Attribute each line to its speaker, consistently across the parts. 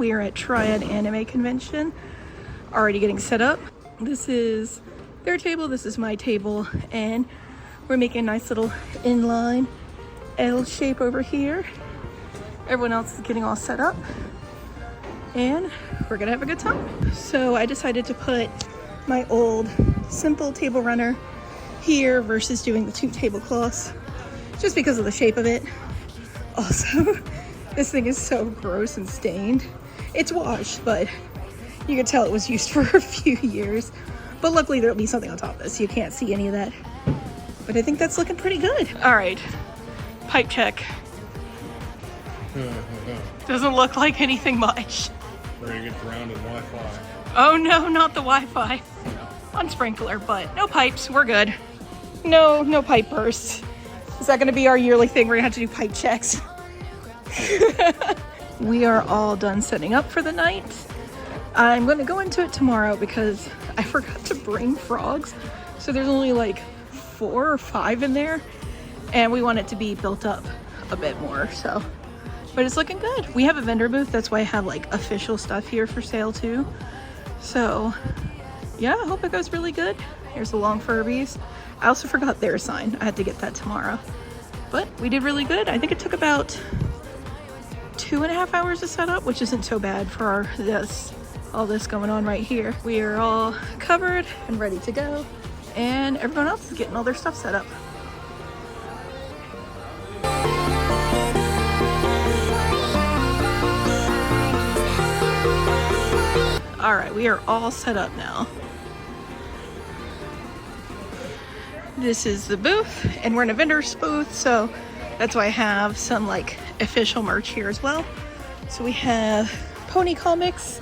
Speaker 1: we are at Triad Anime Convention, already getting set up. This is their table, this is my table, and we're making a nice little inline L shape over here. Everyone else is getting all set up, and we're gonna have a good time. So I decided to put my old simple table runner here versus doing the 2 tablecloths, just because of the shape of it. Also, this thing is so gross and stained. It's washed, but you can tell it was used for a few years. But luckily there'll be something on top of this, so you can't see any of that. But I think that's looking pretty good. All right, pipe check. Doesn't look like anything much.
Speaker 2: We're gonna get drowned in Wi-Fi.
Speaker 1: Oh no, not the Wi-Fi. On sprinkler, but no pipes, we're good. No pipe bursts. Is that gonna be our yearly thing? We're gonna have to do pipe checks. We are all done setting up for the night. I'm gonna go into it tomorrow because I forgot to bring frogs. So there's only like 4 or 5 in there, and we want it to be built up a bit more, so. But it's looking good. We have a vendor booth, that's why I have like official stuff here for sale too. So yeah, I hope it goes really good. Here's the long Furbies. I also forgot their sign. I had to get that tomorrow. But we did really good. I think it took about 2.5 hours to set up, which isn't so bad for all this going on right here. We are all covered and ready to go, and everyone else is getting all their stuff set up. All right, we are all set up now. This is the booth, and we're in a vendor's booth, so that's why I have some like official merch here as well. So we have pony comics.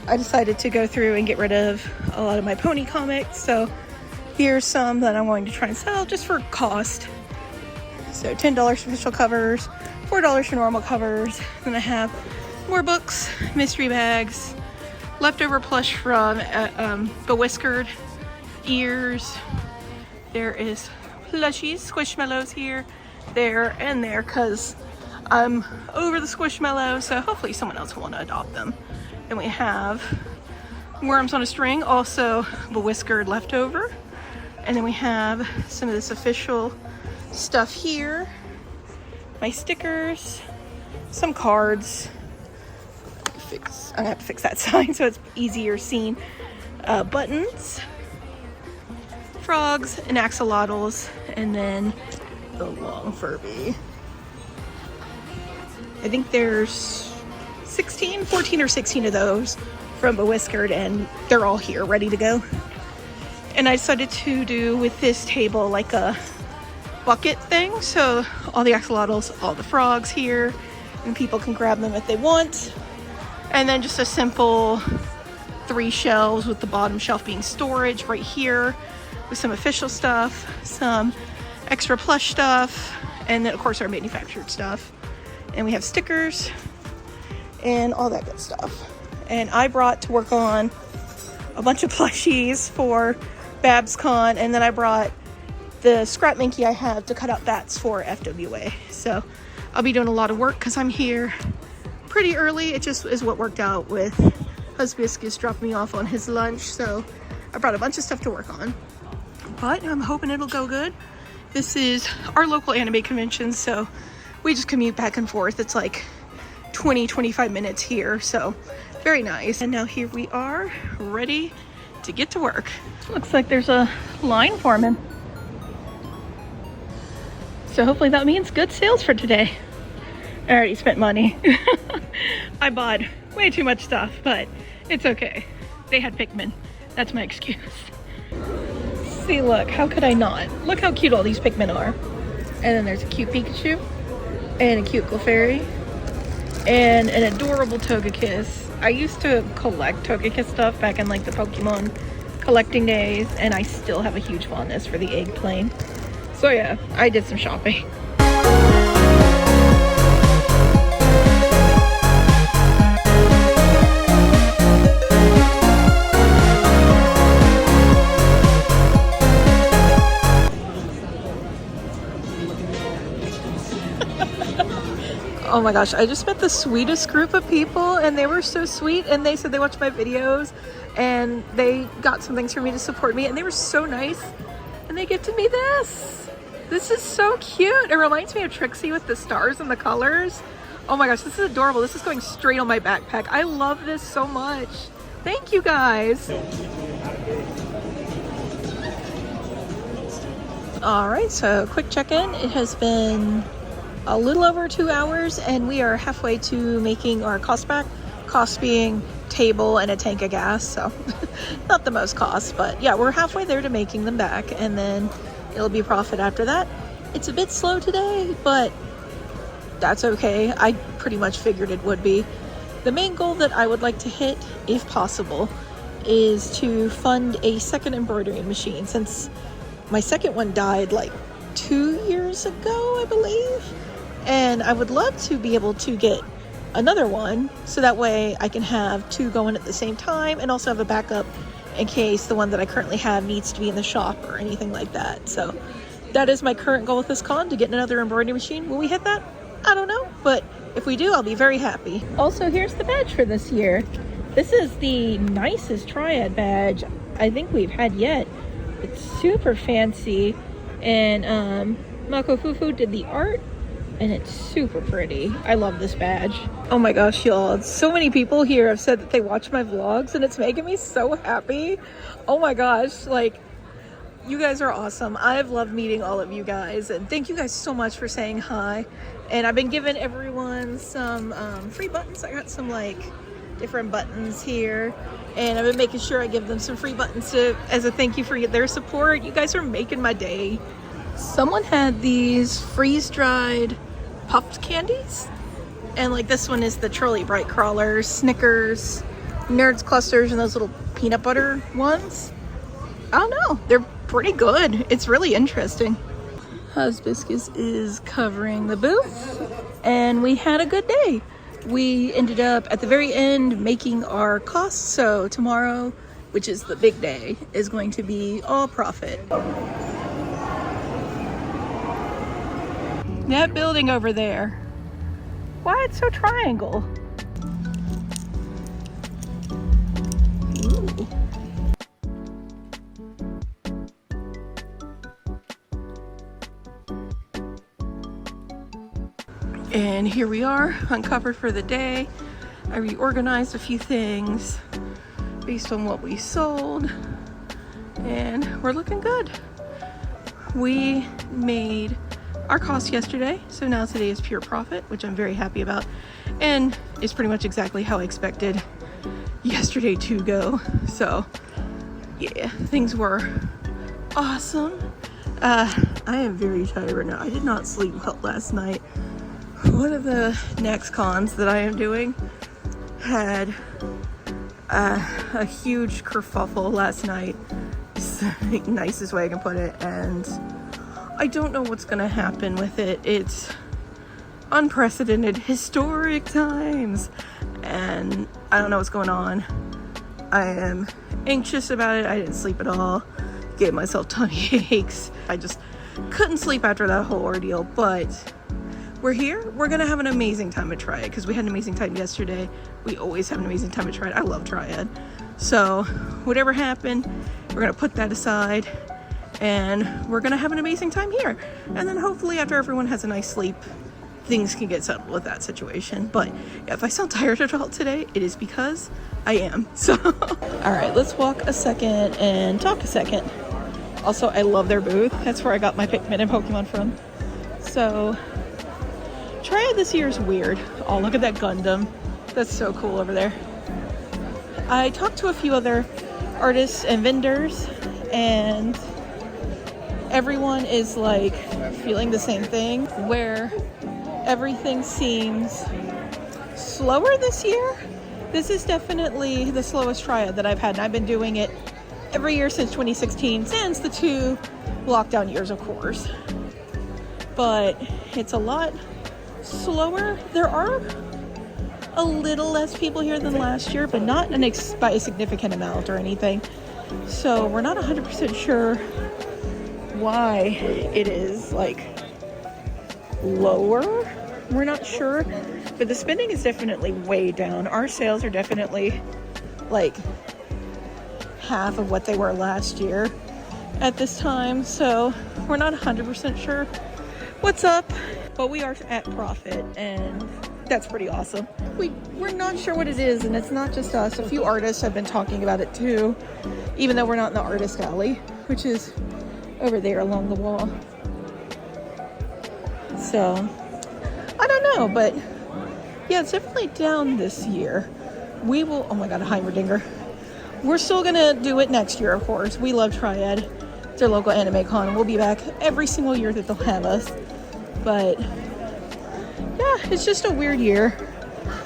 Speaker 1: I decided to go through and get rid of a lot of my pony comics, so here's some that I'm going to try and sell just for cost. So $10 for official covers, $4 for normal covers. Then I have more books, mystery bags, leftover plush from Bewhiskered, ears. There is plushies, Squishmallows here, there, and there, because I'm over the Squishmallow, so hopefully someone else will want to adopt them. Then we have worms on a string, also Bewhiskered leftover. And then we have some of this official stuff here. My stickers, some cards. I'm gonna have to fix that sign so it's easier seen. Buttons, frogs, and axolotls, and then the long Furby. I think there's 14 or 16 of those from Bewhiskered, and they're all here ready to go. And I decided to do with this table like a bucket thing, so all the axolotls, all the frogs here, and people can grab them if they want. And then just a simple 3 shelves with the bottom shelf being storage right here with some official stuff, some extra plush stuff, and then of course our manufactured stuff. And we have stickers and all that good stuff. And I brought to work on a bunch of plushies for BabsCon, and then I brought the scrap minky I have to cut out bats for FWA. So I'll be doing a lot of work because I'm here pretty early. It just is what worked out with Hibiscus dropping me off on his lunch, so I brought a bunch of stuff to work on. But I'm hoping it'll go good. This is our local anime convention, so we just commute back and forth. It's like 20-25 minutes here, so very nice. And now here we are, ready to get to work. Looks like there's a line forming. So hopefully that means good sales for today. I already spent money. I bought way too much stuff, but it's okay. They had Pikmin. That's my excuse. See, look, how could I not? Look how cute all these Pikmin are. And then there's a cute Pikachu, and a cute Clefairy, and an adorable Togekiss. I used to collect Togekiss stuff back in like the Pokemon collecting days, and I still have a huge fondness for the egg plane. So yeah, I did some shopping. Oh my gosh, I just met the sweetest group of people and they were so sweet, and they said they watched my videos and they got some things for me to support me, and they were so nice, and they gifted me this. This is so cute. It reminds me of Trixie with the stars and the colors. Oh my gosh, this is adorable. This is going straight on my backpack. I love this so much. Thank you guys. All right, so quick check-in. It has been a little over 2 hours and we are halfway to making our cost back. Cost being table and a tank of gas, so not the most cost, but yeah, we're halfway there to making them back, and then it'll be profit after that. It's a bit slow today, but that's okay. I pretty much figured it would be. The main goal that I would like to hit, if possible, is to fund a second embroidery machine, since my second one died like 2 years ago, I believe. And I would love to be able to get another one, so that way I can have two going at the same time and also have a backup in case the one that I currently have needs to be in the shop or anything like that. So that is my current goal with this con, to get another embroidery machine. Will we hit that? I don't know, but if we do, I'll be very happy. Also, here's the badge for this year. This is the nicest Triad badge I think we've had yet. It's super fancy, and Mako Fufu did the art, and it's super pretty. I love this badge. Oh my gosh, y'all. So many people here have said that they watch my vlogs, and it's making me so happy. Oh my gosh, like, you guys are awesome. I've loved meeting all of you guys, and thank you guys so much for saying hi. And I've been giving everyone some free buttons. I got some like different buttons here, and I've been making sure I give them some free buttons as a thank you for their support. You guys are making my day. Someone had these freeze-dried puffed candies, and like this one is the Trolley Bright Crawlers, Snickers, Nerds Clusters, and those little peanut butter ones. I don't know, they're pretty good. It's really interesting. Hibiscus is covering the booth, and we had a good day. We ended up at the very end making our costs, so tomorrow, which is the big day, is going to be all profit. That building over there, why it's so triangle? Ooh. And here we are, uncovered for the day. I reorganized a few things based on what we sold, and we're looking good. We made our cost yesterday, so now today is pure profit, which I'm very happy about, and it's pretty much exactly how I expected yesterday to go. So yeah, things were awesome. I am very tired right now. I did not sleep well last night. One of the next cons that I am doing had a huge kerfuffle last night. It's the nicest way I can put it, and I don't know what's gonna happen with it. It's unprecedented, historic times, and I don't know what's going on. I am anxious about it. I didn't sleep at all. Gave myself tummy aches. I just couldn't sleep after that whole ordeal, but we're here. We're gonna have an amazing time at Triad, because we had an amazing time yesterday. We always have an amazing time at Triad. I love Triad. So whatever happened, we're gonna put that aside, and we're gonna have an amazing time here. And then hopefully after everyone has a nice sleep, things can get settled with that situation. But yeah, if I sound tired at all today, it is because I am. So all right, let's walk a second and talk a second. Also, I love their booth. That's where I got my Pikmin and Pokemon from. So Triad this year is weird. Oh, look at that Gundam. That's so cool over there. I talked to a few other artists and vendors, and everyone is like feeling the same thing, where everything seems slower this year. This is definitely the slowest Triad that I've had, and I've been doing it every year since 2016, since the 2 lockdown years, of course. But it's a lot slower. There are a little less people here than last year, but not by a significant amount or anything. So we're not 100% sure why it is like lower we're not sure, but the spending is definitely way down. Our sales are definitely like half of what they were last year at this time, so we're not 100% sure what's up, but we are at profit, and that's pretty awesome. We're not sure what it is, and it's not just us. A few artists have been talking about it too, even though we're not in the artist alley, which is over there along the wall. So I don't know, but yeah, it's definitely down this year. We will, oh my god, a Heimerdinger. We're still gonna do it next year, of course. We love Triad. It's our local anime con. We'll be back every single year that they'll have us. But yeah, it's just a weird year.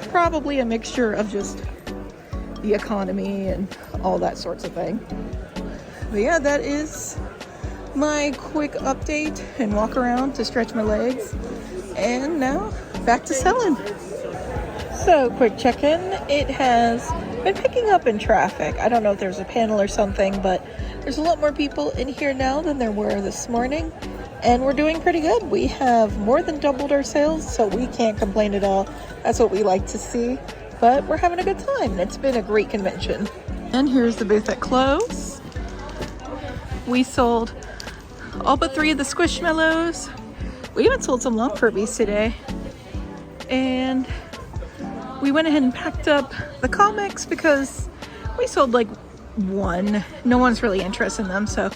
Speaker 1: Probably a mixture of just the economy and all that sorts of thing. But yeah, that is my quick update and walk around to stretch my legs. And now back to selling. So quick check-in. It has been picking up in traffic. I don't know if there's a panel or something, but there's a lot more people in here now than there were this morning, and we're doing pretty good. We have more than doubled our sales, so we can't complain at all. That's what we like to see, but we're having a good time. It's been a great convention. And here's the booth at close. We sold all but 3 of the Squishmallows. We even sold some Long Furbies today, and we went ahead and packed up the comics because we sold like 1. No one's really interested in them, so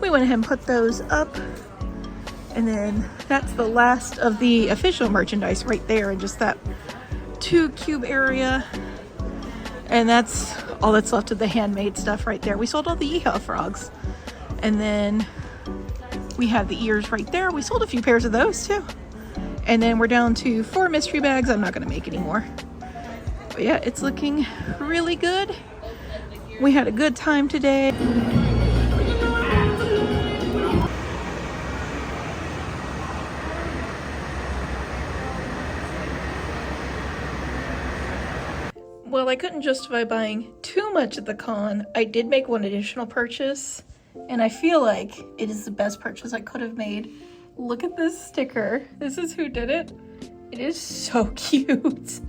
Speaker 1: we went ahead and put those up. And then that's the last of the official merchandise right there in just that 2 cube area. And that's all that's left of the handmade stuff right there. We sold all the Yeehaw frogs. And then we have the ears right there. We sold a few pairs of those too. And then we're down to 4 mystery bags. I'm not gonna make any more. But yeah, it's looking really good. We had a good time today. Well, I couldn't justify buying too much at the con. I did make one additional purchase, and I feel like it is the best purchase I could have made. Look at this sticker. This is who did it. It is so cute.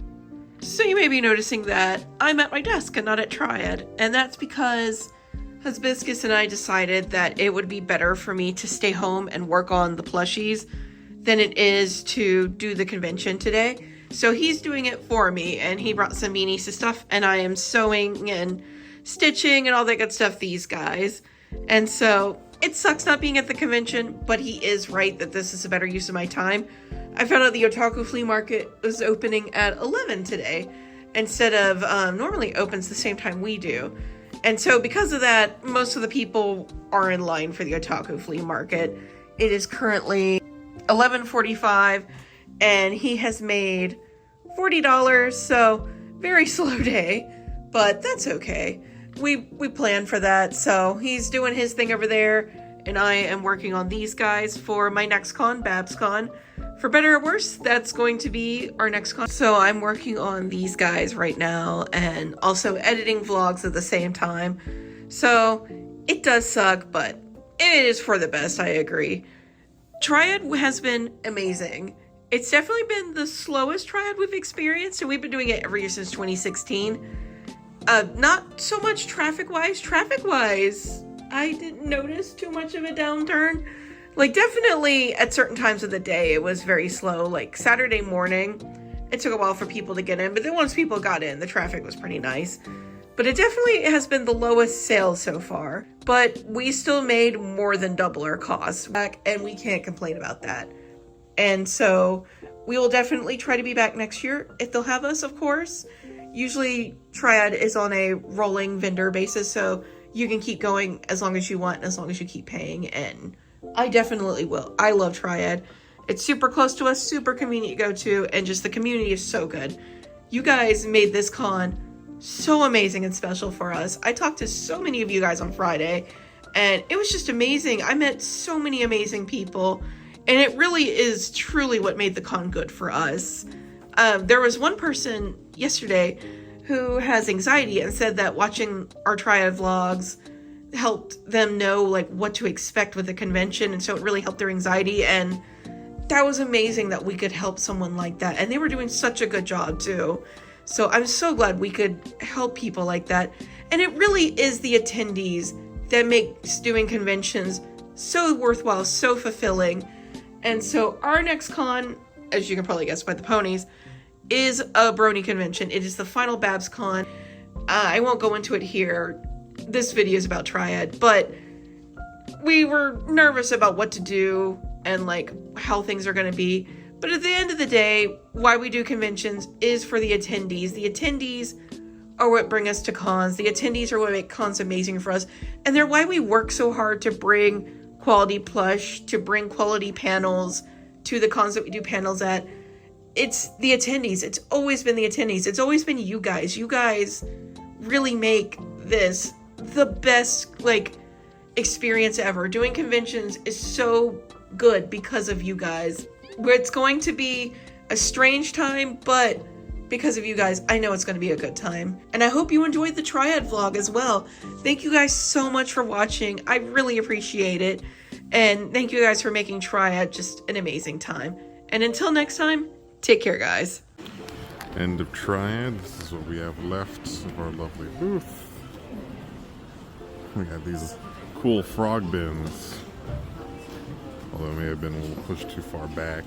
Speaker 1: So you may be noticing that I'm at my desk and not at Triad, and that's because Hibiscus and I decided that it would be better for me to stay home and work on the plushies than it is to do the convention today. So he's doing it for me, and he brought some beanies and stuff, and I am sewing and stitching and all that good stuff, these guys. And so it sucks not being at the convention, but he is right that this is a better use of my time. I found out the Otaku Flea Market was opening at 11 today instead of normally opens the same time we do. And so because of that, most of the people are in line for the Otaku Flea Market. It is currently 11:45 and he has made $40, so very slow day, but that's okay. We planned for that, so he's doing his thing over there, and I am working on these guys for my next con, BabsCon. For better or worse, that's going to be our next con. So I'm working on these guys right now and also editing vlogs at the same time. So it does suck, but it is for the best, I agree. Triad has been amazing. It's definitely been the slowest Triad we've experienced, and we've been doing it every year since 2016. Not so much traffic-wise. Traffic-wise, I didn't notice too much of a downturn. Like, definitely at certain times of the day, it was very slow. Like, Saturday morning, it took a while for people to get in, but then once people got in, the traffic was pretty nice. But it definitely has been the lowest sales so far. But we still made more than double our costs back, and we can't complain about that. And so we will definitely try to be back next year if they'll have us, of course. Usually Triad is on a rolling vendor basis, so you can keep going as long as you want, as long as you keep paying, and I definitely will. I love Triad. It's super close to us, super convenient to go to, and just the community is so good. You guys made this con so amazing and special for us. I talked to so many of you guys on Friday, and it was just amazing. I met so many amazing people, and it really is truly what made the con good for us. There was one person yesterday who has anxiety and said that watching our Triad vlogs helped them know like what to expect with the convention, and so it really helped their anxiety, and that was amazing that we could help someone like that. And they were doing such a good job too. So I'm so glad we could help people like that. And it really is the attendees that makes doing conventions so worthwhile, so fulfilling. And so our next con, as you can probably guess by the ponies, is a brony convention. It is the final Babs Con. I won't go into it here. This video is about Triad, but we were nervous about what to do and like how things are going to be. But at the end of the day, why we do conventions is for the attendees. The attendees are what bring us to cons. The attendees are what make cons amazing for us. And they're why we work so hard to bring quality plush, to bring quality panels to the cons that we do panels at. It's the attendees. It's always been the attendees. It's always been you guys. You guys really make this the best like experience ever. Doing conventions is so good because of you guys. It's going to be a strange time, but because of you guys, I know it's going to be a good time. And I hope you enjoyed the Triad vlog as well. Thank you guys so much for watching. I really appreciate it. And thank you guys for making Triad just an amazing time. And until next time, take care, guys.
Speaker 3: End of Triad. This is what we have left of our lovely booth. We got these cool frog bins. Although it may have been a little pushed too far back.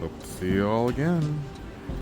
Speaker 3: Hope to see you all again.